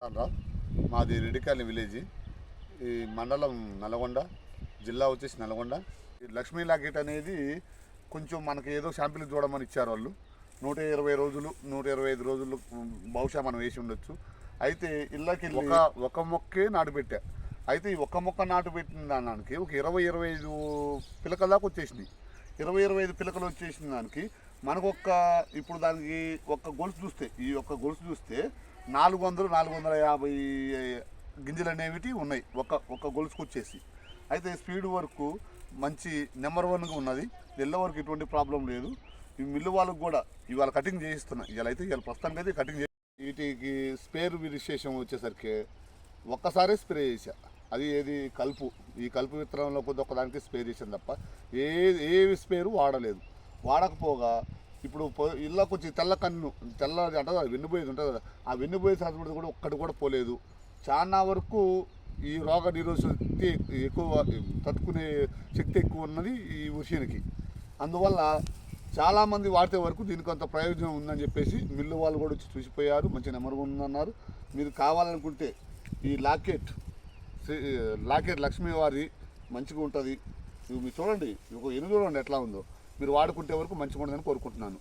రామ్ మాది రెడ్డికాలనీ విలేజ్, ఈ మండలం నల్గొండ, జిల్లా వచ్చేసి నల్గొండ. ఈ లక్ష్మీ లాకెట్ అనేది కొంచెం మనకి ఏదో శాంపిల్ చూడమని ఇచ్చారు వాళ్ళు. 120 రోజులు 125 రోజులు బహుశా మనం వేసి ఉండొచ్చు. అయితే ఇళ్ళకి ఒక మొక్కే నాటు పెట్టా. అయితే ఈ ఒక్క మొక్క నాటు పెట్టిన దానికి ఒక 20-25 పిలకల దాకా వచ్చేసినాయి. 20-25 పిలకలు వచ్చేసిన దానికి మనకు ఇప్పుడు దానికి ఒక్క గొలుసు చూస్తే 400-450 గింజలు అనేవి ఉన్నాయి ఒక్క గొలుసుకు వచ్చేసి. అయితే స్పీడ్ వరకు మంచి నెంబర్ 1గా ఉన్నది. ఎల్ల వరకు ఎటువంటి ప్రాబ్లం లేదు. ఈ మిల్లు వాళ్ళకు కూడా ఇవాళ కటింగ్ చేయిస్తున్నా. ఇవాళ ప్రస్తుతానికి అయితే కటింగ్ వీటికి స్పేర్ విశేషం వచ్చేసరికి ఒక్కసారే స్ప్రే చేశా. అది కలుపు. ఈ కలుపు విత్తనంలో కొద్ది ఒక్కదానికి స్ప్రే చేసాను తప్ప ఏ స్పేరు వాడలేదు. వాడకపోగా ఇప్పుడు ఇళ్ళకు వచ్చి తెల్ల అంటే వెన్నుపోయేది ఉంటుంది కదా, ఆ వెన్నుపోయే శాతం కూడా ఒక్కటి కూడా పోలేదు. చాలా వరకు ఈ రోగ నిరోధక శక్తి ఎక్కువ, తట్టుకునే శక్తి ఎక్కువ ఉన్నది ఈ ఉషినికి. అందువల్ల చాలామంది వాడితే వరకు దీనికి అంత ప్రయోజనం ఉందని చెప్పేసి మిల్లు వాళ్ళు కూడా వచ్చి చూసిపోయారు. మంచి నెంబర్ ఉందన్నారు. మీరు కావాలనుకుంటే ఈ లాకెట్ లక్ష్మీ వారి మంచిగా ఉంటుంది. మీరు చూడండి, ఒక ఎనుగు చూడండి ఎట్లా ఉందో. మీరు వాడుకుంటే వరకు మంచిగా ఉంటుందని కోరుకుంటున్నాను.